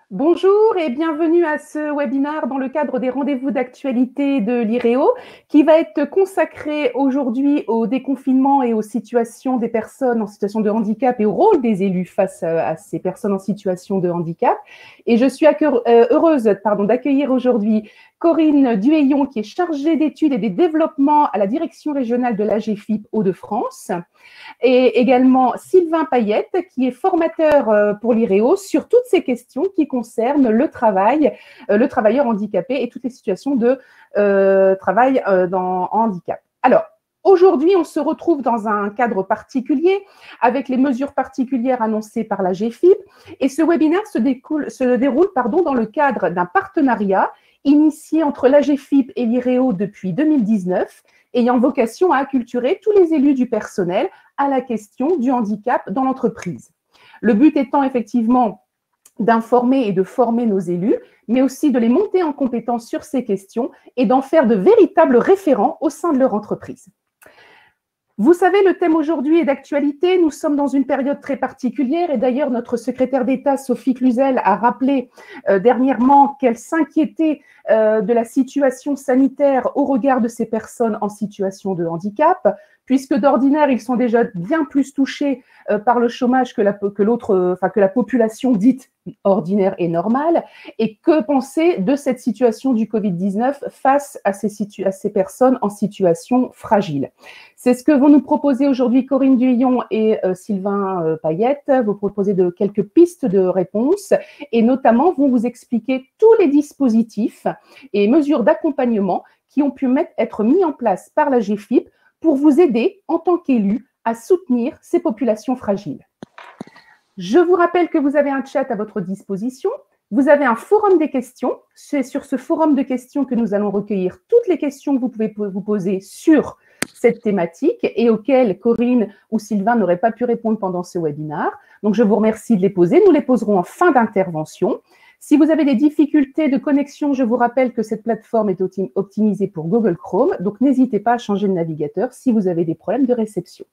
Bonjour et bienvenue à ce webinaire dans le cadre des rendez-vous d'actualité de l'IREO qui va être consacré aujourd'hui au déconfinement et aux situations des personnes en situation de handicap et au rôle des élus face à ces personnes en situation de handicap. Et je suis heureuse d'accueillir aujourd'hui Corinne Duhayon qui est chargée d'études et des développements à la direction régionale de l'AGFIP Hauts-de-France et également Sylvain Payette, qui est formateur pour l'IREO sur toutes ces questions qui concernent le travail, le travailleur handicapé et toutes les situations de travail en handicap. Alors, aujourd'hui, on se retrouve dans un cadre particulier avec les mesures particulières annoncées par la GFIP et ce webinaire se déroule dans le cadre d'un partenariat initié entre la GFIP et l'IREO depuis 2019 ayant vocation à acculturer tous les élus du personnel à la question du handicap dans l'entreprise. Le but étant effectivement d'informer et de former nos élus, mais aussi de les monter en compétence sur ces questions et d'en faire de véritables référents au sein de leur entreprise. Vous savez, le thème aujourd'hui est d'actualité. Nous sommes dans une période très particulière et d'ailleurs, notre secrétaire d'État, Sophie Cluzel, a rappelé dernièrement qu'elle s'inquiétait de la situation sanitaire au regard de ces personnes en situation de handicap, puisque d'ordinaire, ils sont déjà bien plus touchés par le chômage que la population dite ordinaire et normale. Et que penser de cette situation du Covid-19 face à ces personnes en situation fragile? C'est ce que vont nous proposer aujourd'hui Corinne Duhayon et Sylvain Payette. Vous proposer quelques pistes de réponse et notamment vont vous expliquer tous les dispositifs et mesures d'accompagnement qui ont pu être mis en place par la GFIP pour vous aider en tant qu'élu à soutenir ces populations fragiles. Je vous rappelle que vous avez un chat à votre disposition. Vous avez un forum des questions. C'est sur ce forum de questions que nous allons recueillir toutes les questions que vous pouvez vous poser sur cette thématique et auxquelles Corinne ou Sylvain n'auraient pas pu répondre pendant ce webinaire. Donc, je vous remercie de les poser. Nous les poserons en fin d'intervention. Si vous avez des difficultés de connexion, je vous rappelle que cette plateforme est optimisée pour Google Chrome. Donc, n'hésitez pas à changer de navigateur si vous avez des problèmes de réception.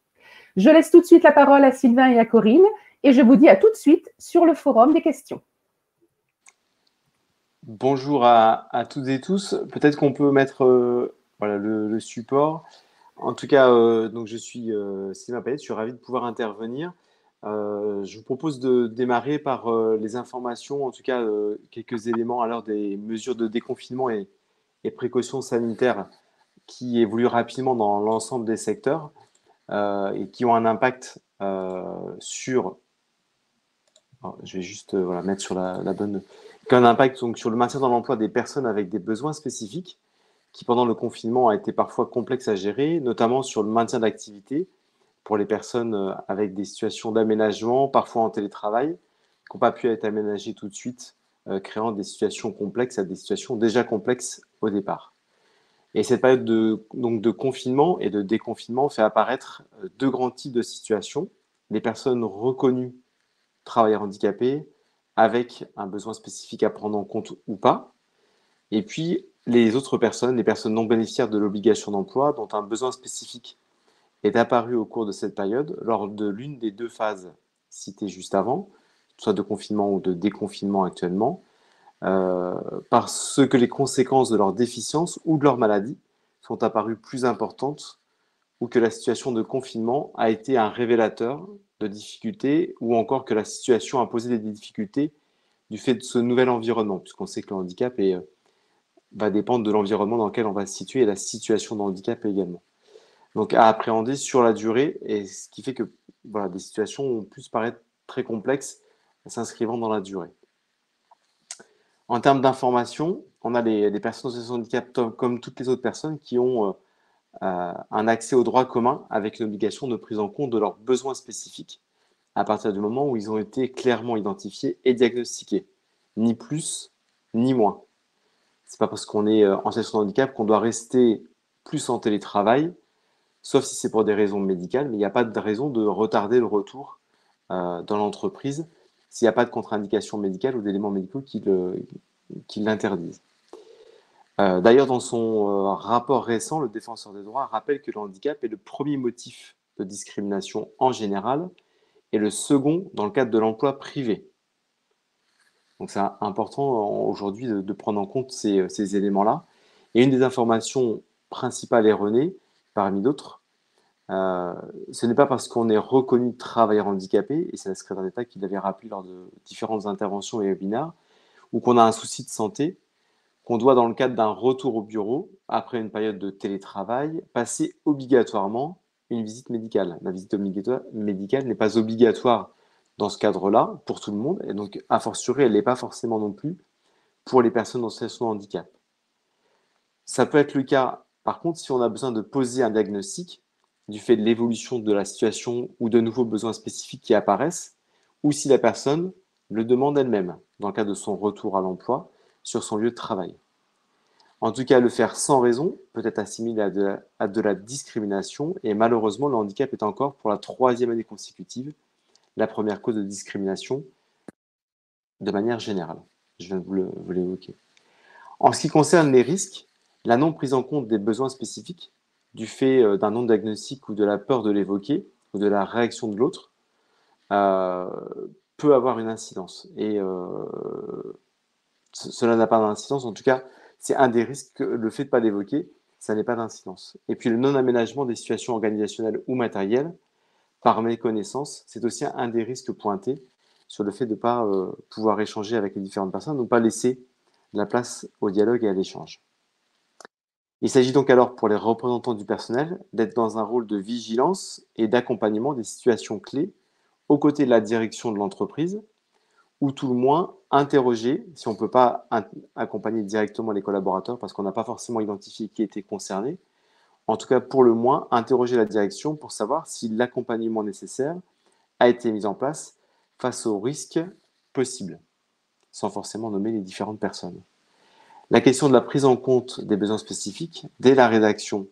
Je laisse tout de suite la parole à Sylvain et à Corinne et je vous dis à tout de suite sur le forum des questions. Bonjour à toutes et tous. Peut-être qu'on peut mettre voilà, le support. En tout cas, donc je suis Sylvain Payet, je suis ravi de pouvoir intervenir. Je vous propose de démarrer par les informations, en tout cas quelques éléments à l'heure des mesures de déconfinement et précautions sanitaires qui évoluent rapidement dans l'ensemble des secteurs et qui ont un impact sur. Alors, je vais juste voilà, mettre sur la bonne. Qui ont un impact donc, sur le maintien dans l'emploi des personnes avec des besoins spécifiques qui, pendant le confinement, a été parfois complexe à gérer, notamment sur le maintien d'activité pour les personnes avec des situations d'aménagement, parfois en télétravail, qui n'ont pas pu être aménagées tout de suite, créant des situations complexes à des situations déjà complexes au départ. Et cette période donc de confinement et de déconfinement fait apparaître deux grands types de situations. Les personnes reconnues travailleurs handicapés avec un besoin spécifique à prendre en compte ou pas. Et puis, les autres personnes, les personnes non bénéficiaires de l'obligation d'emploi, dont un besoin spécifique est apparu au cours de cette période lors de l'une des deux phases citées juste avant, soit de confinement ou de déconfinement actuellement, parce que les conséquences de leur déficience ou de leur maladie sont apparues plus importantes ou que la situation de confinement a été un révélateur de difficultés ou encore que la situation a posé des difficultés du fait de ce nouvel environnement, puisqu'on sait que le handicap va dépendre de l'environnement dans lequel on va se situer et la situation de handicap également. Donc à appréhender sur la durée, et ce qui fait que voilà, des situations ont pu se paraître très complexes s'inscrivant dans la durée. En termes d'information, on a les personnes en situation de handicap comme toutes les autres personnes qui ont un accès aux droits communs avec une obligation de prise en compte de leurs besoins spécifiques à partir du moment où ils ont été clairement identifiés et diagnostiqués. Ni plus, ni moins. C'est pas parce qu'on est en situation de handicap qu'on doit rester plus en télétravail, sauf si c'est pour des raisons médicales, mais il n'y a pas de raison de retarder le retour dans l'entreprise s'il n'y a pas de contre-indication médicale ou d'éléments médicaux qui l'interdisent. D'ailleurs, dans son rapport récent, le Défenseur des droits rappelle que le handicap est le premier motif de discrimination en général et le second dans le cadre de l'emploi privé. Donc, c'est important aujourd'hui de prendre en compte ces éléments-là. Et une des informations principales erronées, parmi d'autres, ce n'est pas parce qu'on est reconnu travailleur handicapé, et c'est la secrétaire d'État qui l'avait rappelé lors de différentes interventions et webinaires, ou qu'on a un souci de santé, qu'on doit, dans le cadre d'un retour au bureau, après une période de télétravail, passer obligatoirement une visite médicale. La visite médicale n'est pas obligatoire dans ce cadre-là pour tout le monde, et donc, a fortiori, elle n'est pas forcément non plus pour les personnes en situation de handicap. Ça peut être le cas, par contre, si on a besoin de poser un diagnostic du fait de l'évolution de la situation ou de nouveaux besoins spécifiques qui apparaissent, ou si la personne le demande elle-même, dans le cadre de son retour à l'emploi, sur son lieu de travail. En tout cas, le faire sans raison peut être assimilé à de la discrimination, et malheureusement, le handicap est encore, pour la 3e année consécutive, la première cause de discrimination de manière générale. Je viens de vous l'évoquer. En ce qui concerne les risques, la non prise en compte des besoins spécifiques, du fait d'un non-diagnostic ou de la peur de l'évoquer, ou de la réaction de l'autre, peut avoir une incidence. Et cela n'a pas d'incidence, en tout cas, c'est un des risques que le fait de ne pas l'évoquer, ça n'est pas d'incidence. Et puis le non-aménagement des situations organisationnelles ou matérielles, par méconnaissance, c'est aussi un des risques pointés sur le fait de ne pas pouvoir échanger avec les différentes personnes, de ne pas laisser la place au dialogue et à l'échange. Il s'agit donc alors pour les représentants du personnel d'être dans un rôle de vigilance et d'accompagnement des situations clés aux côtés de la direction de l'entreprise, ou tout le moins interroger, si on ne peut pas accompagner directement les collaborateurs parce qu'on n'a pas forcément identifié qui était concerné, en tout cas pour le moins interroger la direction pour savoir si l'accompagnement nécessaire a été mis en place face aux risques possibles, sans forcément nommer les différentes personnes. La question de la prise en compte des besoins spécifiques dès la rédaction,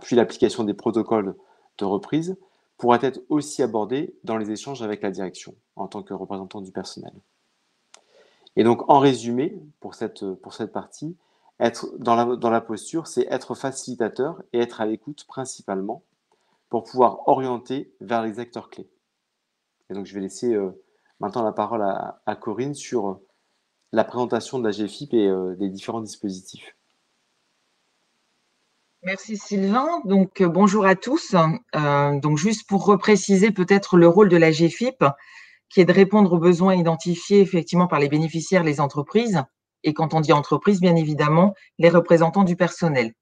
puis l'application des protocoles de reprise, pourra être aussi abordée dans les échanges avec la direction en tant que représentant du personnel. Et donc, en résumé, pour cette partie, être dans la posture, c'est être facilitateur et être à l'écoute principalement pour pouvoir orienter vers les acteurs clés. Et donc, je vais laisser maintenant la parole à Corinne sur la présentation de la GFIP et des différents dispositifs. Merci Sylvain. Donc bonjour à tous. Donc juste pour repréciser peut-être le rôle de la GFIP, qui est de répondre aux besoins identifiés effectivement par les bénéficiaires, les entreprises, et quand on dit entreprise, bien évidemment, les représentants du personnel.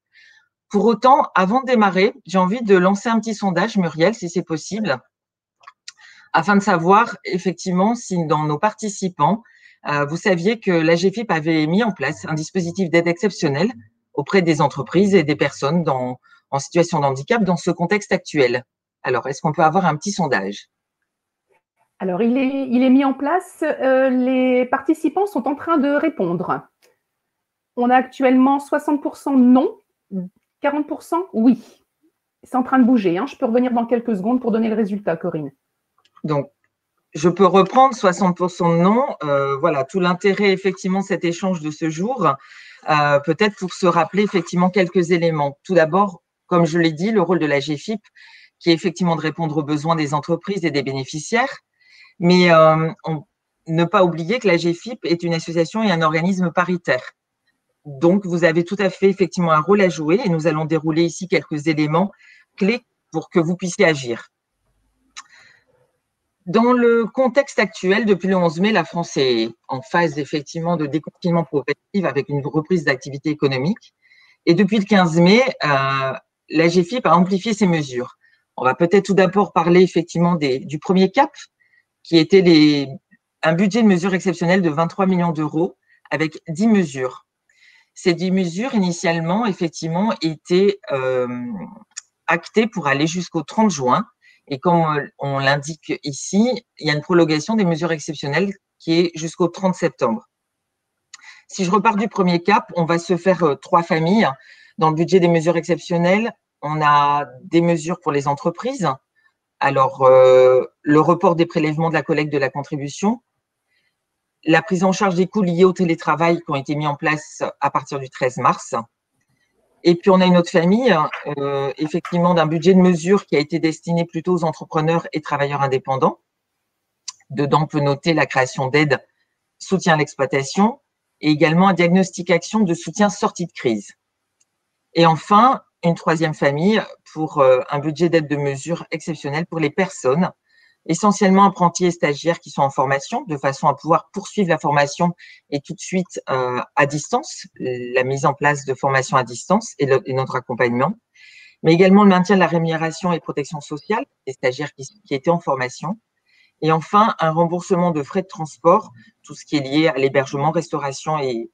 Pour autant, avant de démarrer, j'ai envie de lancer un petit sondage, Muriel, si c'est possible, afin de savoir effectivement si dans nos participants, vous saviez que la GFIP avait mis en place un dispositif d'aide exceptionnelle auprès des entreprises et des personnes en situation de handicap dans ce contexte actuel. Alors, est-ce qu'on peut avoir un petit sondage ? Alors, il est mis en place. Les participants sont en train de répondre. On a actuellement 60% non, 40% oui. C'est en train de bouger. Je peux revenir dans quelques secondes pour donner le résultat, Corinne. Donc, je peux reprendre 60% de non. Voilà, tout l'intérêt, effectivement, de cet échange de ce jour, peut-être pour se rappeler, effectivement, quelques éléments. Tout d'abord, comme je l'ai dit, le rôle de la GFIP, qui est effectivement de répondre aux besoins des entreprises et des bénéficiaires. Mais ne pas oublier que la GFIP est une association et un organisme paritaire. Donc, vous avez tout à fait, effectivement, un rôle à jouer et nous allons dérouler ici quelques éléments clés pour que vous puissiez agir. Dans le contexte actuel, depuis le 11 mai, la France est en phase effectivement de déconfinement progressif avec une reprise d'activité économique. Et depuis le 15 mai, la GFIP a amplifié ses mesures. On va peut-être tout d'abord parler effectivement du premier cap, qui était un budget de mesures exceptionnelles de 23 millions d'euros avec 10 mesures. Ces 10 mesures, initialement, effectivement, étaient actées pour aller jusqu'au 30 juin. Et comme on l'indique ici, il y a une prolongation des mesures exceptionnelles qui est jusqu'au 30 septembre. Si je repars du premier cap, on va se faire 3 familles. Dans le budget des mesures exceptionnelles, on a des mesures pour les entreprises. Alors, le report des prélèvements de la collecte de la contribution, la prise en charge des coûts liés au télétravail qui ont été mis en place à partir du 13 mars. Et puis, on a une autre famille, effectivement, d'un budget de mesures qui a été destiné plutôt aux entrepreneurs et travailleurs indépendants. Dedans, on peut noter la création d'aides soutien à l'exploitation et également un diagnostic action de soutien sortie de crise. Et enfin, une troisième famille pour un budget d'aide de mesure exceptionnelle pour les personnes, essentiellement apprentis et stagiaires qui sont en formation, de façon à pouvoir poursuivre la formation et tout de suite à distance, la mise en place de formation à distance et notre accompagnement, mais également le maintien de la rémunération et protection sociale des stagiaires qui étaient en formation. Et enfin, un remboursement de frais de transport, tout ce qui est lié à l'hébergement, restauration et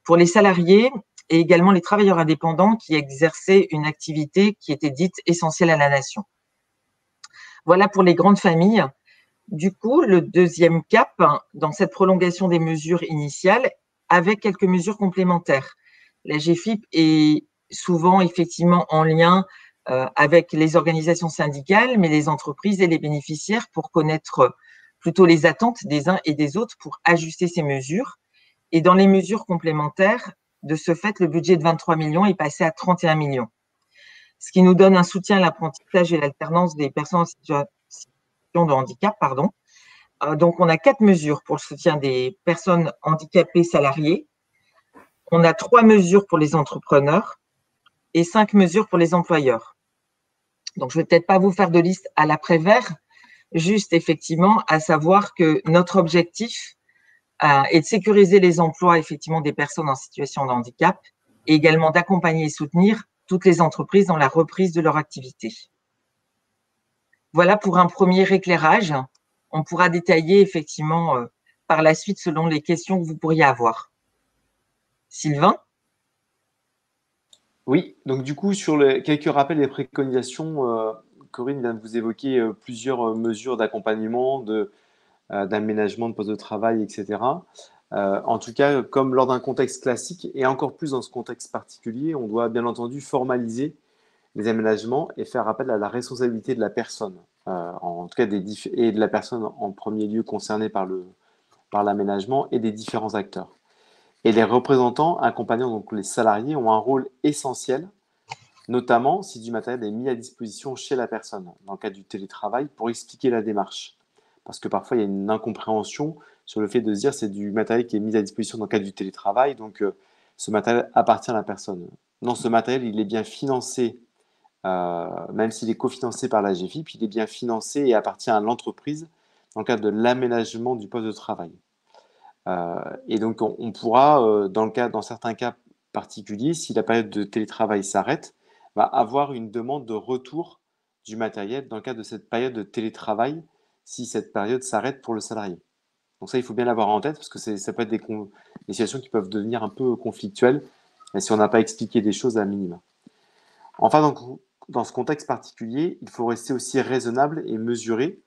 pour les salariés et également les travailleurs indépendants qui exerçaient une activité qui était dite essentielle à la nation. Voilà pour les grandes familles. Du coup, le deuxième cap, dans cette prolongation des mesures initiales, avec quelques mesures complémentaires. La GFIP est souvent effectivement en lien avec les organisations syndicales, mais les entreprises et les bénéficiaires pour connaître plutôt les attentes des uns et des autres pour ajuster ces mesures. Et dans les mesures complémentaires, de ce fait, le budget de 23 millions est passé à 31 millions. Ce qui nous donne un soutien à l'apprentissage et l'alternance des personnes en situation de handicap, Donc, on a 4 mesures pour le soutien des personnes handicapées salariées. On a 3 mesures pour les entrepreneurs et 5 mesures pour les employeurs. Donc, je ne vais peut-être pas vous faire de liste à l'après-vert, juste effectivement à savoir que notre objectif est de sécuriser les emplois effectivement des personnes en situation de handicap et également d'accompagner et soutenir toutes les entreprises dans la reprise de leur activité. Voilà pour un premier éclairage. On pourra détailler effectivement par la suite selon les questions que vous pourriez avoir. Sylvain? Oui, donc du coup, sur quelques rappels et préconisations, Corinne vient de vous évoquer plusieurs mesures d'accompagnement, d'aménagement de poste de travail, etc. En tout cas, comme lors d'un contexte classique, et encore plus dans ce contexte particulier, on doit bien entendu formaliser les aménagements et faire appel à la responsabilité de la personne, en tout cas et de la personne en premier lieu concernée par l'aménagement et des différents acteurs. Et les représentants accompagnant donc les salariés ont un rôle essentiel, notamment si du matériel est mis à disposition chez la personne, dans le cadre du télétravail, pour expliquer la démarche. Parce que parfois, il y a une incompréhension sur le fait de se dire c'est du matériel qui est mis à disposition dans le cadre du télétravail, donc ce matériel appartient à la personne. Non, ce matériel, il est bien financé, même s'il est cofinancé par la GFIP, il est bien financé et appartient à l'entreprise dans le cadre de l'aménagement du poste de travail. Et donc, on pourra, dans certains cas particuliers, si la période de télétravail s'arrête, avoir une demande de retour du matériel dans le cadre de cette période de télétravail, si cette période s'arrête pour le salarié. Donc ça, il faut bien l'avoir en tête parce que ça peut être des situations qui peuvent devenir un peu conflictuelles si on n'a pas expliqué des choses à minima. Enfin, donc, dans ce contexte particulier, il faut rester aussi raisonnable et mesuré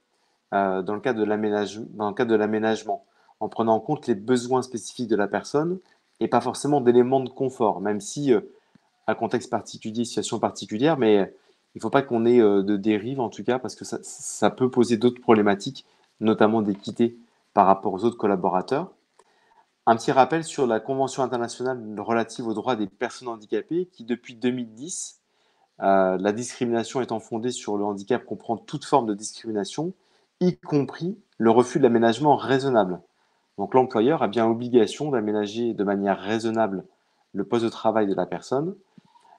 dans le cadre de l'aménagement, en prenant en compte les besoins spécifiques de la personne et pas forcément d'éléments de confort, même si un contexte particulier, situation particulière, mais il ne faut pas qu'on ait de dérive en tout cas, parce que ça peut poser d'autres problématiques, notamment d'équité par rapport aux autres collaborateurs. Un petit rappel sur la Convention internationale relative aux droits des personnes handicapées, qui depuis 2010, la discrimination étant fondée sur le handicap comprend toute forme de discrimination, y compris le refus de l'aménagement raisonnable. Donc l'employeur a bien obligation d'aménager de manière raisonnable le poste de travail de la personne,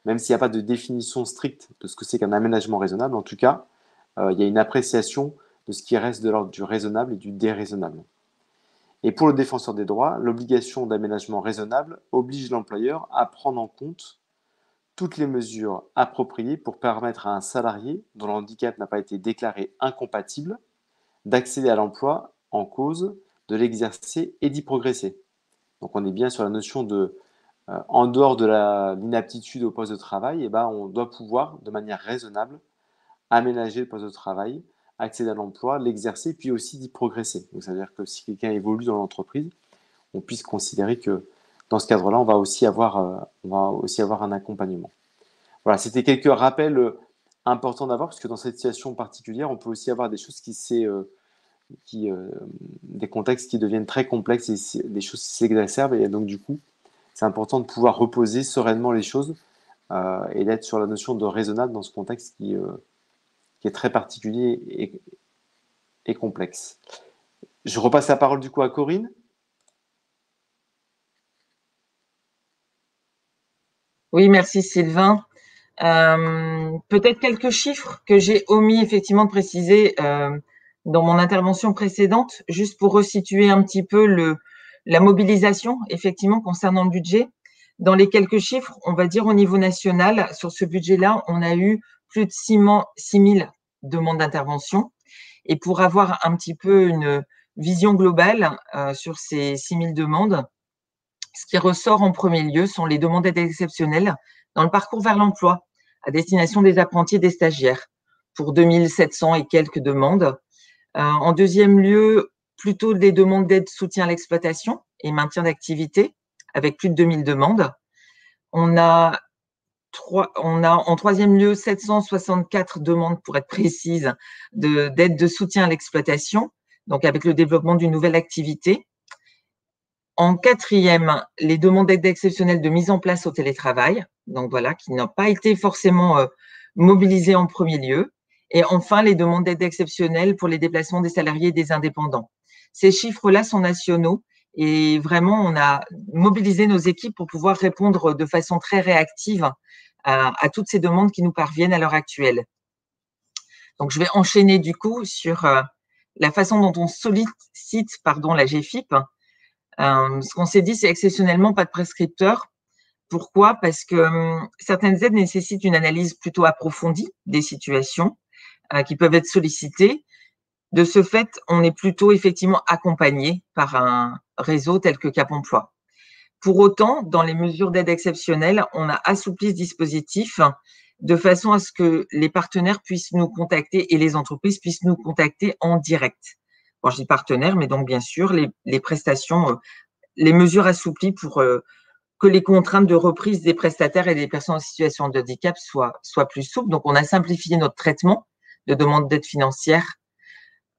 même s'il n'y a pas de définition stricte de ce que c'est qu'un aménagement raisonnable. En tout cas, il y a une appréciation de ce qui reste de l'ordre du raisonnable et du déraisonnable. Et pour le défenseur des droits, l'obligation d'aménagement raisonnable oblige l'employeur à prendre en compte toutes les mesures appropriées pour permettre à un salarié dont le handicap n'a pas été déclaré incompatible d'accéder à l'emploi en cause, de l'exercer et d'y progresser. Donc on est bien sur la notion de, en dehors de l'inaptitude au poste de travail, on doit pouvoir, de manière raisonnable, aménager le poste de travail, accéder à l'emploi, l'exercer, puis aussi d'y progresser. Donc ça veut dire que si quelqu'un évolue dans l'entreprise, on puisse considérer que dans ce cadre-là, on va aussi avoir un accompagnement. Voilà, c'était quelques rappels importants d'avoir, parce que dans cette situation particulière, on peut aussi avoir des choses des contextes qui deviennent très complexes et des choses qui s'exacerbent. Et donc, du coup, c'est important de pouvoir reposer sereinement les choses et d'être sur la notion de raisonnable dans ce contexte qui est très particulier et complexe. Je repasse la parole du coup à Corinne. Oui, merci Sylvain. Peut-être quelques chiffres que j'ai omis effectivement de préciser dans mon intervention précédente, juste pour resituer un petit peu la mobilisation effectivement concernant le budget. Dans les quelques chiffres, on va dire au niveau national, sur ce budget-là, on a eu plus de 6 000 demandes d'intervention. Et pour avoir un petit peu une vision globale sur ces 6 000 demandes, ce qui ressort en premier lieu sont les demandes d'aide exceptionnelles dans le parcours vers l'emploi à destination des apprentis et des stagiaires pour 2700 et quelques demandes. En deuxième lieu, plutôt des demandes d'aide soutien à l'exploitation et maintien d'activité avec plus de 2000 demandes. On a en troisième lieu 764 demandes, pour être précise, d'aide de soutien à l'exploitation, donc avec le développement d'une nouvelle activité. En quatrième, les demandes d'aide exceptionnelle de mise en place au télétravail, donc voilà, qui n'ont pas été forcément mobilisées en premier lieu. Et enfin, les demandes d'aide exceptionnelle pour les déplacements des salariés et des indépendants. Ces chiffres-là sont nationaux et vraiment, on a mobilisé nos équipes pour pouvoir répondre de façon très réactive à toutes ces demandes qui nous parviennent à l'heure actuelle. Donc, je vais enchaîner du coup sur la façon dont on sollicite la GFIP. Ce qu'on s'est dit, c'est exceptionnellement pas de prescripteur. Pourquoi? Parce que certaines aides nécessitent une analyse plutôt approfondie des situations qui peuvent être sollicitées. De ce fait, on est plutôt effectivement accompagné par un réseau tel que Cap Emploi. Pour autant, dans les mesures d'aide exceptionnelle, on a assoupli ce dispositif de façon à ce que les partenaires puissent nous contacter et les entreprises puissent nous contacter en direct. Bon, je dis partenaires, mais donc bien sûr, les prestations, les mesures assouplies pour que les contraintes de reprise des prestataires et des personnes en situation de handicap soient plus souples. Donc, on a simplifié notre traitement de demande d'aide financière.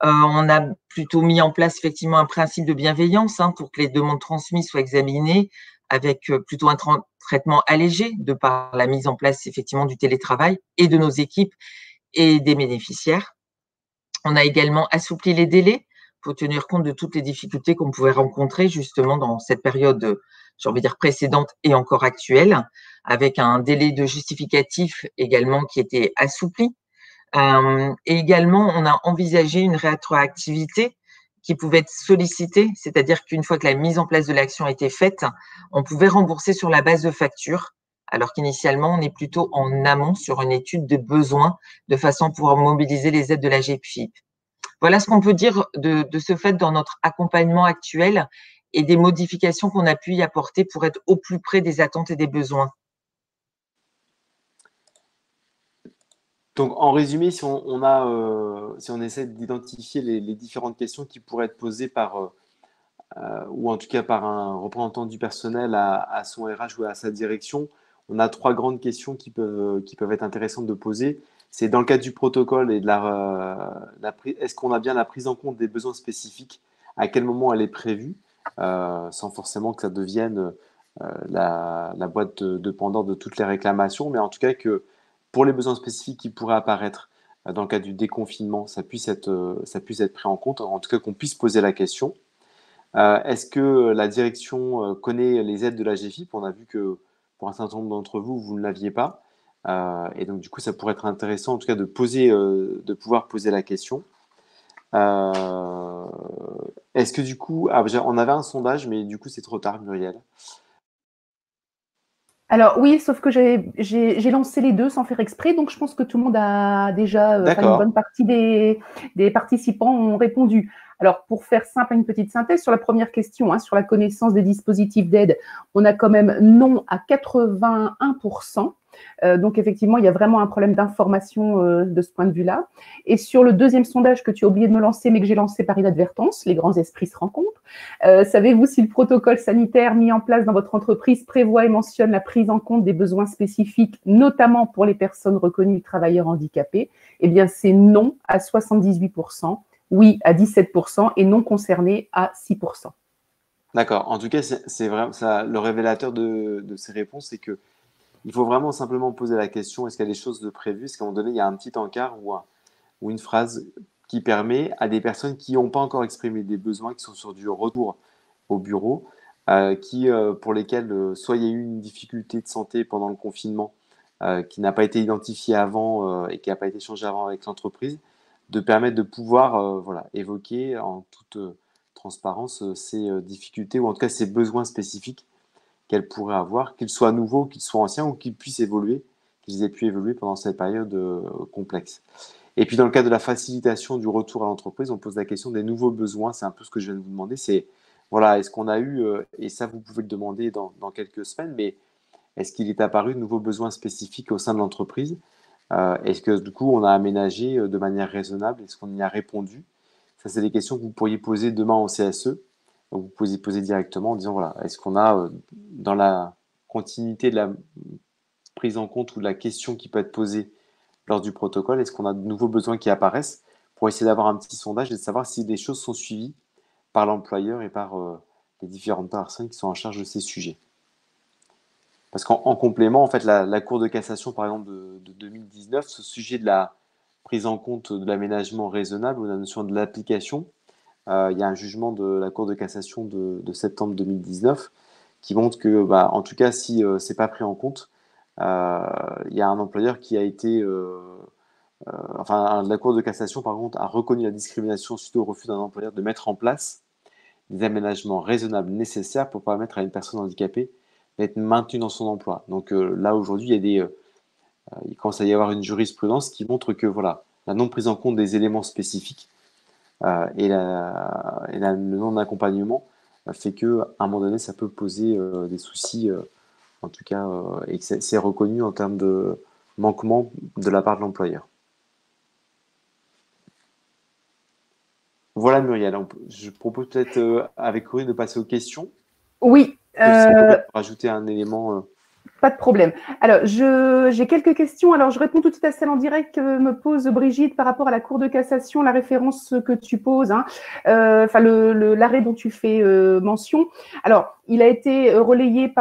On a plutôt mis en place effectivement un principe de bienveillance pour que les demandes transmises soient examinées avec plutôt un traitement allégé de par la mise en place effectivement du télétravail et de nos équipes et des bénéficiaires. On a également assoupli les délais pour tenir compte de toutes les difficultés qu'on pouvait rencontrer justement dans cette période, j'ai envie de dire précédente et encore actuelle, avec un délai de justificatif également qui était assoupli. Et également, on a envisagé une rétroactivité qui pouvait être sollicitée, c'est-à-dire qu'une fois que la mise en place de l'action était faite, on pouvait rembourser sur la base de facture, alors qu'initialement, on est plutôt en amont sur une étude de besoins de façon à pouvoir mobiliser les aides de la GFIP. Voilà ce qu'on peut dire de ce fait dans notre accompagnement actuel et des modifications qu'on a pu y apporter pour être au plus près des attentes et des besoins. Donc, en résumé, si on essaie d'identifier les différentes questions qui pourraient être posées ou en tout cas par un représentant du personnel à son RH ou à sa direction, on a trois grandes questions qui peuvent être intéressantes de poser. C'est dans le cadre du protocole et est-ce qu'on a bien la prise en compte des besoins spécifiques, à quel moment elle est prévue, sans forcément que ça devienne la boîte de Pandore de toutes les réclamations, mais en tout cas que pour les besoins spécifiques qui pourraient apparaître dans le cadre du déconfinement, ça puisse être pris en compte, en tout cas qu'on puisse poser la question. Est-ce que la direction connaît les aides de la GFIP? On a vu que pour un certain nombre d'entre vous, vous ne l'aviez pas. Et donc, du coup, ça pourrait être intéressant, en tout cas, de pouvoir poser la question. Est-ce que du coup, on avait un sondage, mais du coup, c'est trop tard, Muriel. Alors oui, sauf que j'ai lancé les deux sans faire exprès, donc je pense que tout le monde a déjà, une bonne D'accord. partie des participants ont répondu. Alors pour faire simple, une petite synthèse sur la première question, sur la connaissance des dispositifs d'aide, on a quand même non à 81%. Donc effectivement, il y a vraiment un problème d'information de ce point de vue-là. Et sur le deuxième sondage que tu as oublié de me lancer, mais que j'ai lancé par inadvertance, les grands esprits se rencontrent. Savez-vous si le protocole sanitaire mis en place dans votre entreprise prévoit et mentionne la prise en compte des besoins spécifiques, notamment pour les personnes reconnues travailleurs handicapés? Eh bien, c'est non à 78%, oui à 17% et non concerné à 6%. D'accord. En tout cas, c'est vraiment ça, le révélateur de ces réponses, c'est que il faut vraiment simplement poser la question, est-ce qu'il y a des choses de prévues? Est-ce qu'à un moment donné, il y a un petit encart ou une phrase qui permet à des personnes qui n'ont pas encore exprimé des besoins, qui sont sur du retour au bureau, pour lesquels soit il y a eu une difficulté de santé pendant le confinement qui n'a pas été identifiée avant et qui n'a pas été échangée avant avec l'entreprise, de permettre de pouvoir voilà, évoquer en toute transparence ces difficultés ou en tout cas ces besoins spécifiques qu'elle pourrait avoir, qu'ils soient nouveaux, qu'ils soient anciens ou qu'ils puissent évoluer, qu'ils aient pu évoluer pendant cette période complexe. Et puis dans le cadre de la facilitation du retour à l'entreprise, on pose la question des nouveaux besoins. C'est un peu ce que je viens de vous demander. C'est voilà, est-ce qu'on a eu, et ça vous pouvez le demander dans quelques semaines, mais est-ce qu'il est apparu de nouveaux besoins spécifiques au sein de l'entreprise? Est-ce que du coup on a aménagé de manière raisonnable? Est-ce qu'on y a répondu? Ça, c'est des questions que vous pourriez poser demain au CSE. Vous pouvez poser directement en disant voilà, est-ce qu'on a dans la continuité de la prise en compte ou de la question qui peut être posée lors du protocole, est-ce qu'on a de nouveaux besoins qui apparaissent pour essayer d'avoir un petit sondage et de savoir si les choses sont suivies par l'employeur et par les différentes personnes qui sont en charge de ces sujets. Parce qu'en complément, en fait, la Cour de cassation, par exemple, de 2019, ce sujet de la prise en compte de l'aménagement raisonnable ou de la notion de l'application, il y a un jugement de la Cour de cassation de septembre 2019 qui montre que, bah, en tout cas, si c'est pas pris en compte, il y a un employeur qui a été enfin, la Cour de cassation, par contre, a reconnu la discrimination suite au refus d'un employeur de mettre en place des aménagements raisonnables nécessaires pour permettre à une personne handicapée d'être maintenue dans son emploi. Donc là, aujourd'hui, il commence à y avoir une jurisprudence qui montre que voilà, la non prise en compte des éléments spécifiques le non-accompagnement fait qu'à un moment donné, ça peut poser des soucis, en tout cas, et que c'est reconnu en termes de manquement de la part de l'employeur. Voilà Muriel, je propose peut-être avec Corinne de passer aux questions. Oui. Rajouter un élément. Pas de problème. Alors, j'ai quelques questions. Alors, je réponds tout de suite à celle en direct que me pose Brigitte par rapport à la Cour de cassation, la référence que tu poses, hein, enfin l'arrêt dont tu fais mention. Alors, il a été relayé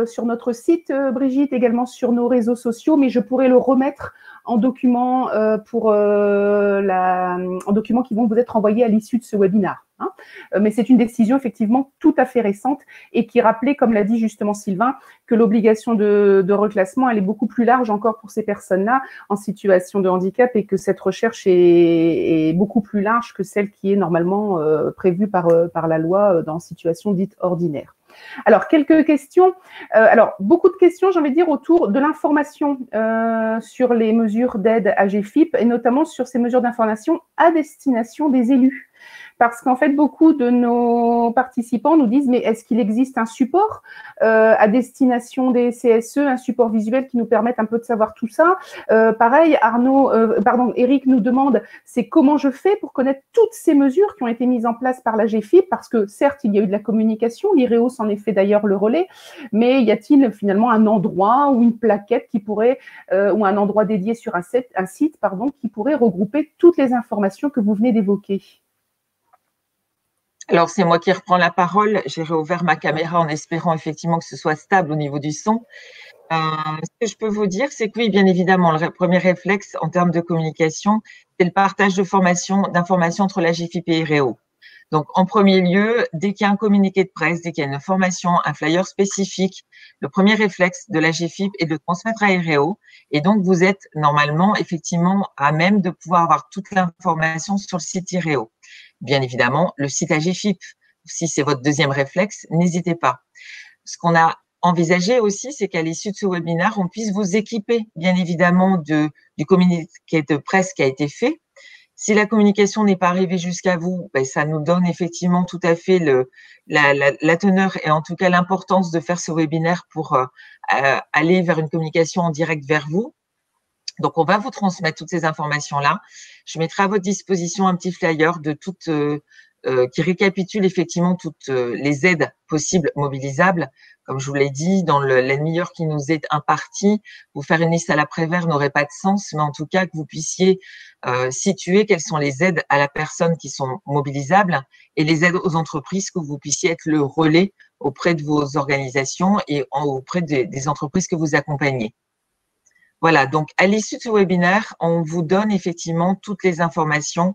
sur notre site, Brigitte, également sur nos réseaux sociaux, mais je pourrais le remettre en document en documents qui vont vous être envoyés à l'issue de ce webinaire. Hein. Mais c'est une décision effectivement tout à fait récente et qui rappelait, comme l'a dit justement Sylvain, que l'obligation de reclassement, elle est beaucoup plus large encore pour ces personnes-là en situation de handicap et que cette recherche est beaucoup plus large que celle qui est normalement prévue par la loi dans situation dite ordinaire. Alors, quelques questions. Alors, beaucoup de questions, j'ai envie de dire, autour de l'information sur les mesures d'aide à GFIP et notamment sur ces mesures d'information à destination des élus. Parce qu'en fait, beaucoup de nos participants nous disent, mais est-ce qu'il existe un support à destination des CSE, un support visuel qui nous permette un peu de savoir tout ça? Pareil, Eric nous demande, c'est comment je fais pour connaître toutes ces mesures qui ont été mises en place par la GFIP? Parce que certes, il y a eu de la communication, l'IREO en est fait d'ailleurs le relais, mais y a-t-il finalement un endroit ou une plaquette qui pourrait, ou un endroit dédié sur un site, qui pourrait regrouper toutes les informations que vous venez d'évoquer? Alors, c'est moi qui reprends la parole. J'ai réouvert ma caméra en espérant effectivement que ce soit stable au niveau du son. Ce que je peux vous dire, c'est que oui, bien évidemment, le premier réflexe en termes de communication, c'est le partage d'informations entre la GFIP et IREO. Donc, en premier lieu, dès qu'il y a un communiqué de presse, dès qu'il y a une formation, un flyer spécifique, le premier réflexe de la GFIP est de transmettre à IREO. Et donc, vous êtes normalement, effectivement, à même de pouvoir avoir toute l'information sur le site IREO. Bien évidemment, le site AGFIP, si c'est votre deuxième réflexe, n'hésitez pas. Ce qu'on a envisagé aussi, c'est qu'à l'issue de ce webinaire, on puisse vous équiper, bien évidemment, du communiqué de presse qui a été fait. Si la communication n'est pas arrivée jusqu'à vous, ben, ça nous donne effectivement tout à fait la teneur et en tout cas l'importance de faire ce webinaire pour aller vers une communication en direct vers vous. Donc, on va vous transmettre toutes ces informations-là. Je mettrai à votre disposition un petit flyer de qui récapitule effectivement toutes les aides possibles mobilisables. Comme je vous l'ai dit, dans la demi-heure qui nous est impartie, vous faire une liste à l'après-vert n'aurait pas de sens, mais en tout cas que vous puissiez situer quelles sont les aides à la personne qui sont mobilisables et les aides aux entreprises, que vous puissiez être le relais auprès de vos organisations et auprès des entreprises que vous accompagnez. Voilà, donc à l'issue de ce webinaire, on vous donne effectivement toutes les informations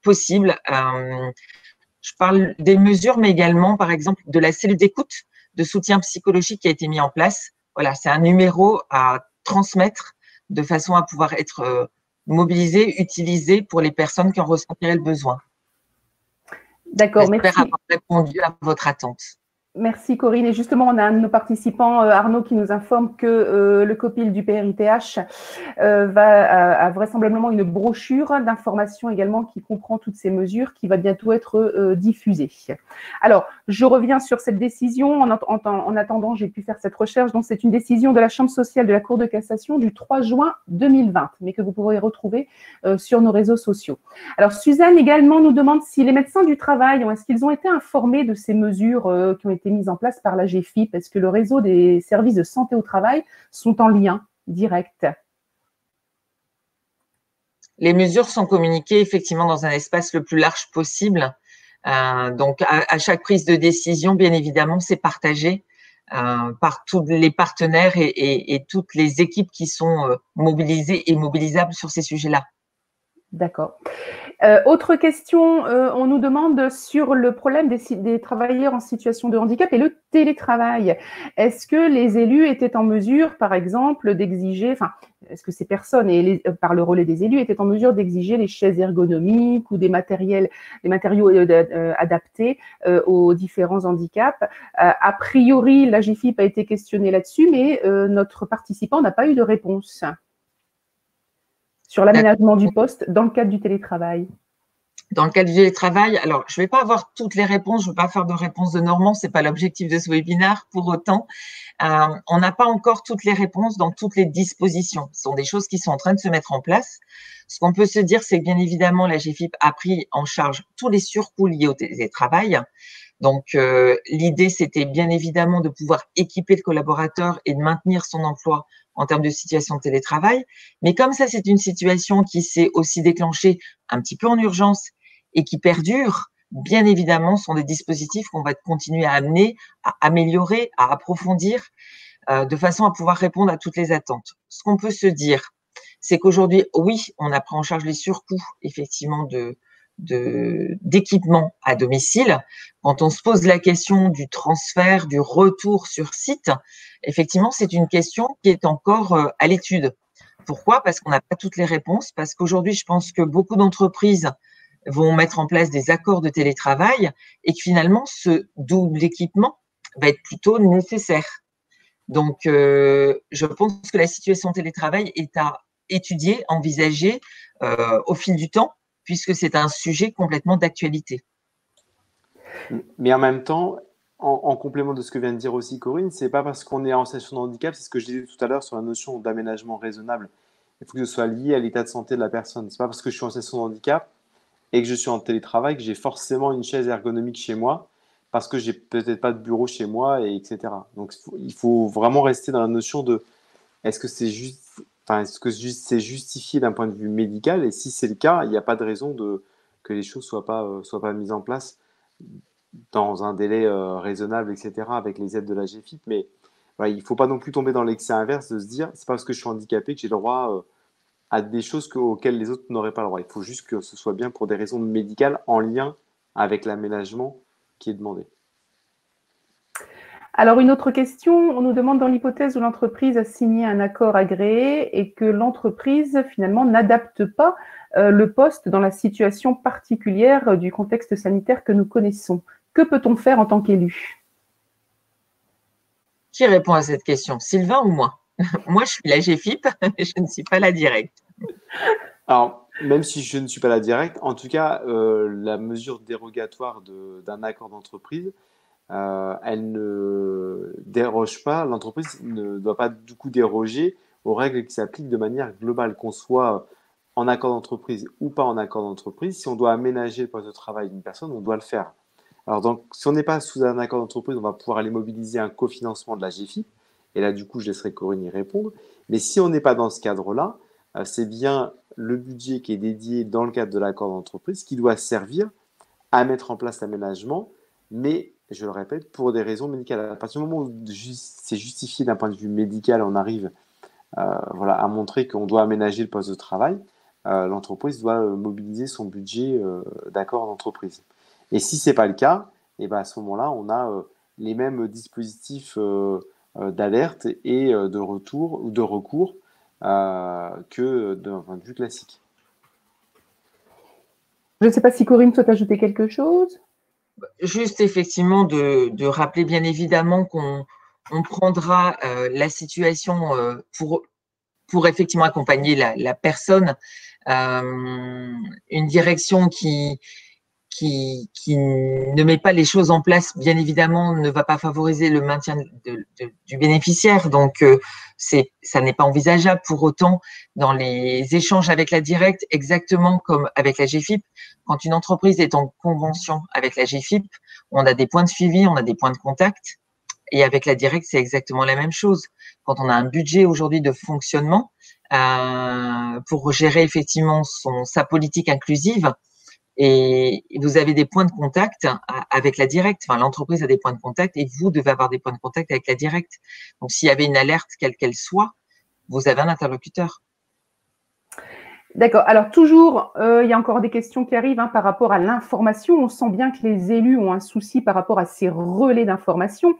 possibles. Je parle des mesures, mais également, par exemple, de la cellule d'écoute, de soutien psychologique qui a été mis en place. Voilà, c'est un numéro à transmettre de façon à pouvoir être mobilisé, utilisé pour les personnes qui en ressentiraient le besoin. D'accord, merci. J'espère avoir répondu à votre attente. Merci Corinne. Et justement, on a un de nos participants, Arnaud, qui nous informe que le COPIL du PRITH a vraisemblablement une brochure d'information également qui comprend toutes ces mesures qui va bientôt être diffusée. Alors, je reviens sur cette décision. En attendant, j'ai pu faire cette recherche. Donc, c'est une décision de la Chambre sociale de la Cour de cassation du 3 juin 2020, mais que vous pourrez retrouver sur nos réseaux sociaux. Alors, Suzanne également nous demande si les médecins du travail, est-ce qu'ils ont été informés de ces mesures qui ont été mises en place par la GFIP? Est-ce que le réseau des services de santé au travail sont en lien direct? Les mesures sont communiquées effectivement dans un espace le plus large possible. Donc, à chaque prise de décision, bien évidemment, c'est partagé par tous les partenaires et toutes les équipes qui sont mobilisées et mobilisables sur ces sujets-là. D'accord. Autre question, on nous demande sur le problème des travailleurs en situation de handicap et le télétravail. Est-ce que les élus étaient en mesure, par exemple, d'exiger, est-ce que ces personnes, par le relais des élus, étaient en mesure d'exiger les chaises ergonomiques ou des matériaux adaptés aux différents handicaps? A priori, la GFIP a été questionnée là-dessus, mais notre participant n'a pas eu de réponse sur l'aménagement du poste dans le cadre du télétravail. Dans le cadre du télétravail, alors je ne vais pas avoir toutes les réponses, je ne veux pas faire de réponse de Normand, ce n'est pas l'objectif de ce webinaire. Pour autant, on n'a pas encore toutes les réponses dans toutes les dispositions. Ce sont des choses qui sont en train de se mettre en place. Ce qu'on peut se dire, c'est que bien évidemment, la GFIP a pris en charge tous les surcoûts liés au télétravail. Donc, l'idée, c'était bien évidemment de pouvoir équiper le collaborateur et de maintenir son emploi en termes de situation de télétravail. Mais comme ça, c'est une situation qui s'est aussi déclenchée un petit peu en urgence et qui perdure, bien évidemment, sont des dispositifs qu'on va continuer à amener, à améliorer, à approfondir, de façon à pouvoir répondre à toutes les attentes. Ce qu'on peut se dire, c'est qu'aujourd'hui, oui, on a pris en charge les surcoûts, effectivement, d'équipement à domicile. Quand on se pose la question du transfert, du retour sur site, effectivement, c'est une question qui est encore à l'étude. Pourquoi? Parce qu'on n'a pas toutes les réponses, parce qu'aujourd'hui, je pense que beaucoup d'entreprises vont mettre en place des accords de télétravail et que finalement, ce double équipement va être plutôt nécessaire. Donc, je pense que la situation télétravail est à étudier, envisager au fil du temps, puisque c'est un sujet complètement d'actualité. Mais en même temps, en complément de ce que vient de dire aussi Corinne, c'est pas parce qu'on est en situation de handicap, c'est ce que je disais tout à l'heure sur la notion d'aménagement raisonnable. Il faut que ce soit lié à l'état de santé de la personne. C'est pas parce que je suis en situation de handicap et que je suis en télétravail que j'ai forcément une chaise ergonomique chez moi, parce que j'ai peut-être pas de bureau chez moi, etc. Donc il faut vraiment rester dans la notion de est-ce que c'est juste, est-ce que c'est justifié d'un point de vue médical, et si c'est le cas, il n'y a pas de raison que les choses soient pas mises en place dans un délai raisonnable, etc., avec les aides de la GFIP. Mais voilà, il ne faut pas non plus tomber dans l'excès inverse de se dire c'est pas parce que je suis handicapé que j'ai le droit à des choses auxquelles les autres n'auraient pas le droit. Il faut juste que ce soit bien pour des raisons médicales en lien avec l'aménagement qui est demandé. Alors, une autre question, on nous demande dans l'hypothèse où l'entreprise a signé un accord agréé et que l'entreprise, finalement, n'adapte pas le poste dans la situation particulière du contexte sanitaire que nous connaissons. Que peut-on faire en tant qu'élu? Qui répond à cette question, Sylvain ou moi? Moi, je suis la GFIP, je ne suis pas la directe. Alors, même si je ne suis pas la directe, en tout cas, la mesure dérogatoire d'un accord d'entreprise, elle ne déroge pas, l'entreprise ne doit pas du coup déroger aux règles qui s'appliquent de manière globale, qu'on soit en accord d'entreprise ou pas en accord d'entreprise. Si on doit aménager le poste de travail d'une personne, on doit le faire. Alors, donc, si on n'est pas sous un accord d'entreprise, on va pouvoir aller mobiliser un cofinancement de la GFIP. Et là, du coup, je laisserai Corinne y répondre. Mais si on n'est pas dans ce cadre-là, c'est bien le budget qui est dédié dans le cadre de l'accord d'entreprise qui doit servir à mettre en place l'aménagement, mais je le répète, pour des raisons médicales. À partir du moment où c'est justifié d'un point de vue médical, on arrive à montrer qu'on doit aménager le poste de travail, l'entreprise doit mobiliser son budget d'accord d'entreprise. Et si ce n'est pas le cas, et ben à ce moment-là, on a les mêmes dispositifs d'alerte et de retour ou de recours que d'un point de vue classique. Je ne sais pas si Corinne souhaite ajouter quelque chose. Juste effectivement de rappeler bien évidemment qu'on prendra la situation pour effectivement accompagner la personne, une direction qui ne met pas les choses en place, bien évidemment, ne va pas favoriser le maintien du bénéficiaire. Donc, ça n'est pas envisageable. Pour autant, dans les échanges avec la directe, exactement comme avec la GFIP, quand une entreprise est en convention avec la GFIP, on a des points de suivi, on a des points de contact. Et avec la directe, c'est exactement la même chose. Quand on a un budget aujourd'hui de fonctionnement pour gérer effectivement sa politique inclusive, et vous avez des points de contact avec la directe. Enfin, l'entreprise a des points de contact et vous devez avoir des points de contact avec la directe. Donc, s'il y avait une alerte, quelle qu'elle soit, vous avez un interlocuteur. D'accord. Alors, toujours, il y a encore des questions qui arrivent par rapport à l'information. On sent bien que les élus ont un souci par rapport à ces relais d'information.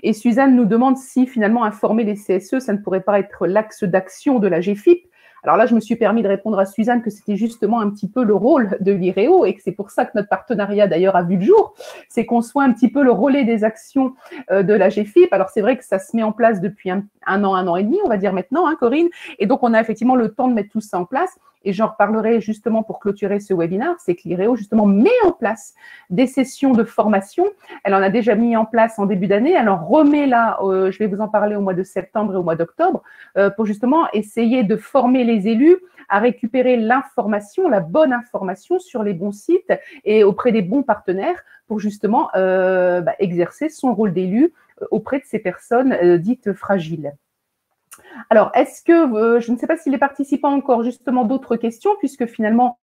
Et Suzanne nous demande si, finalement, informer les CSE, ça ne pourrait pas être l'axe d'action de la GFIP. Alors là, je me suis permis de répondre à Suzanne que c'était justement un petit peu le rôle de l'IREO et que c'est pour ça que notre partenariat d'ailleurs a vu le jour, c'est qu'on soit un petit peu le relais des actions de la GFIP. Alors c'est vrai que ça se met en place depuis un an et demi, on va dire maintenant, Corinne, et donc on a effectivement le temps de mettre tout ça en place. Et j'en reparlerai justement pour clôturer ce webinaire, c'est que l'IREO justement met en place des sessions de formation. Elle en a déjà mis en place en début d'année, elle en remet là, je vais vous en parler au mois de septembre et au mois d'octobre, pour justement essayer de former les élus à récupérer l'information, la bonne information sur les bons sites et auprès des bons partenaires pour justement exercer son rôle d'élu auprès de ces personnes dites fragiles. Alors, est-ce que, je ne sais pas si les participants ont encore justement d'autres questions, puisque finalement,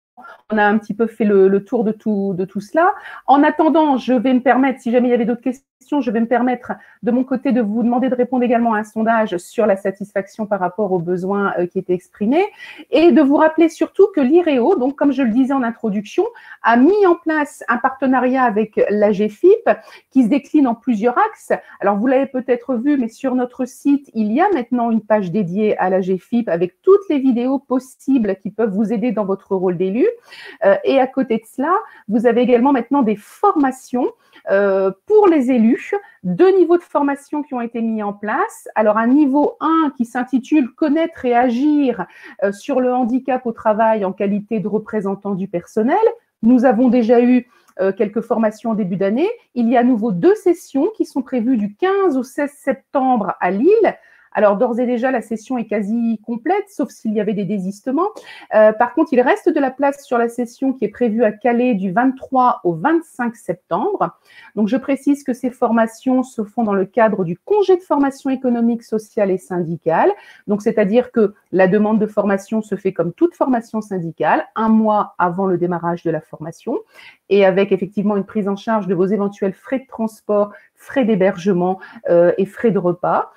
on a un petit peu fait le tour de tout cela. En attendant, je vais me permettre, si jamais il y avait d'autres questions, je vais me permettre de mon côté de vous demander de répondre également à un sondage sur la satisfaction par rapport aux besoins qui étaient exprimés et de vous rappeler surtout que l'IREO, donc comme je le disais en introduction, a mis en place un partenariat avec la GFIP qui se décline en plusieurs axes. Alors, vous l'avez peut-être vu, mais sur notre site, il y a maintenant une page dédiée à la GFIP avec toutes les vidéos possibles qui peuvent vous aider dans votre rôle d'élu. Et à côté de cela, vous avez également maintenant des formations pour les élus, 2 niveaux de formation qui ont été mis en place. Alors, un niveau 1 qui s'intitule « Connaître et agir sur le handicap au travail en qualité de représentant du personnel ». Nous avons déjà eu quelques formations en début d'année. Il y a à nouveau 2 sessions qui sont prévues du 15 au 16 septembre à Lille. Alors, d'ores et déjà, la session est quasi complète, sauf s'il y avait des désistements. Par contre, il reste de la place sur la session qui est prévue à Calais du 23 au 25 septembre. Donc, je précise que ces formations se font dans le cadre du congé de formation économique, sociale et syndicale. Donc, c'est-à-dire que la demande de formation se fait comme toute formation syndicale, 1 mois avant le démarrage de la formation, et avec effectivement une prise en charge de vos éventuels frais de transport, frais d'hébergement et frais de repas,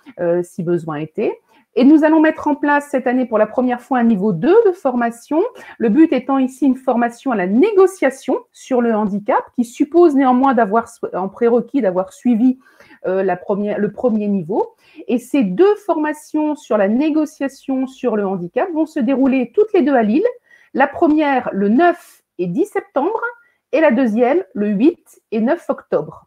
si besoin était. Et nous allons mettre en place cette année pour la première fois un niveau 2 de formation. Le but étant ici une formation à la négociation sur le handicap qui suppose néanmoins d'avoir en prérequis d'avoir suivi le premier niveau. Et ces 2 formations sur la négociation sur le handicap vont se dérouler toutes les 2 à Lille. La première le 9 et 10 septembre et la deuxième le 8 et 9 octobre.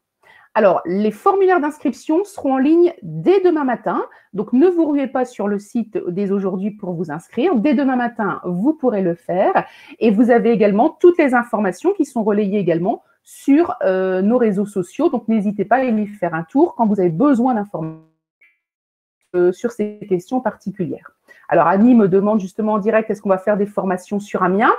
Alors, les formulaires d'inscription seront en ligne dès demain matin. Donc, ne vous ruez pas sur le site dès aujourd'hui pour vous inscrire. Dès demain matin, vous pourrez le faire. Et vous avez également toutes les informations qui sont relayées également sur nos réseaux sociaux. Donc, n'hésitez pas à y faire un tour quand vous avez besoin d'informations sur ces questions particulières. Alors, Annie me demande justement en direct, est-ce qu'on va faire des formations sur Amiens ?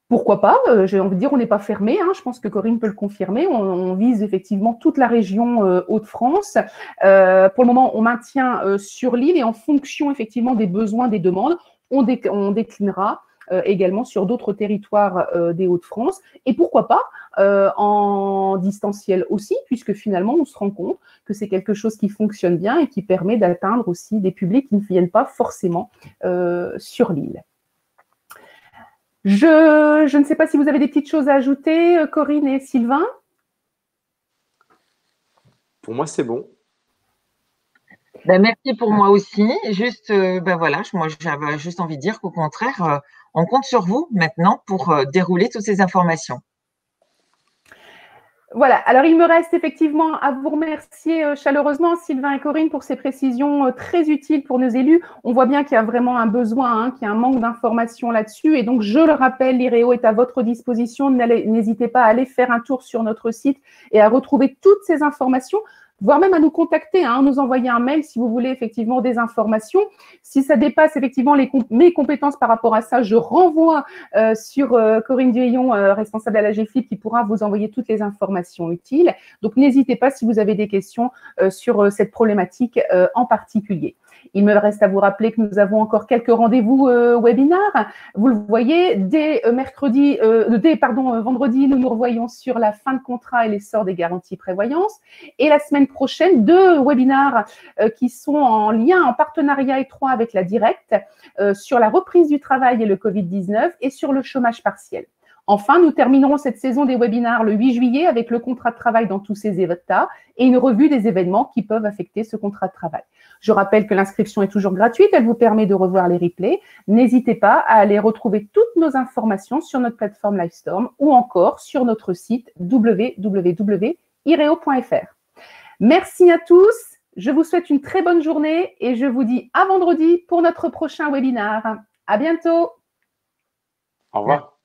Pourquoi pas, j'ai envie de dire, on n'est pas fermé, je pense que Corinne peut le confirmer, on vise effectivement toute la région Hauts-de-France. Pour le moment, on maintient sur l'île et en fonction effectivement des besoins, des demandes, on déclinera également sur d'autres territoires des Hauts-de-France. Et pourquoi pas en distanciel aussi, puisque finalement, on se rend compte que c'est quelque chose qui fonctionne bien et qui permet d'atteindre aussi des publics qui ne viennent pas forcément sur l'île. Je ne sais pas si vous avez des petites choses à ajouter, Corinne et Sylvain. Pour moi, c'est bon. Ben, merci pour moi aussi. Juste, voilà, moi j'avais juste envie de dire qu'au contraire, on compte sur vous maintenant pour dérouler toutes ces informations. Voilà, alors il me reste effectivement à vous remercier chaleureusement, Sylvain et Corinne, pour ces précisions très utiles pour nos élus. On voit bien qu'il y a vraiment un besoin, qu'il y a un manque d'informations là-dessus. Et donc, je le rappelle, l'IREO est à votre disposition. N'hésitez pas à aller faire un tour sur notre site et à retrouver toutes ces informations, voire même à nous contacter, nous envoyer un mail si vous voulez effectivement des informations. Si ça dépasse effectivement mes compétences par rapport à ça, je renvoie sur Corinne Duhayon, responsable à la GFIP, qui pourra vous envoyer toutes les informations utiles. Donc, n'hésitez pas si vous avez des questions sur cette problématique en particulier. Il me reste à vous rappeler que nous avons encore quelques rendez-vous webinaires. Vous le voyez, dès vendredi, nous nous revoyons sur la fin de contrat et l'essor des garanties prévoyance. Et la semaine prochaine, 2 webinaires qui sont en lien, en partenariat étroit avec la Directe sur la reprise du travail et le Covid-19 et sur le chômage partiel. Enfin, nous terminerons cette saison des webinaires le 8 juillet avec le contrat de travail dans tous ses états et une revue des événements qui peuvent affecter ce contrat de travail. Je rappelle que l'inscription est toujours gratuite, elle vous permet de revoir les replays. N'hésitez pas à aller retrouver toutes nos informations sur notre plateforme Livestorm ou encore sur notre site www.ireo.fr. Merci à tous, je vous souhaite une très bonne journée et je vous dis à vendredi pour notre prochain webinaire. À bientôt. Au revoir.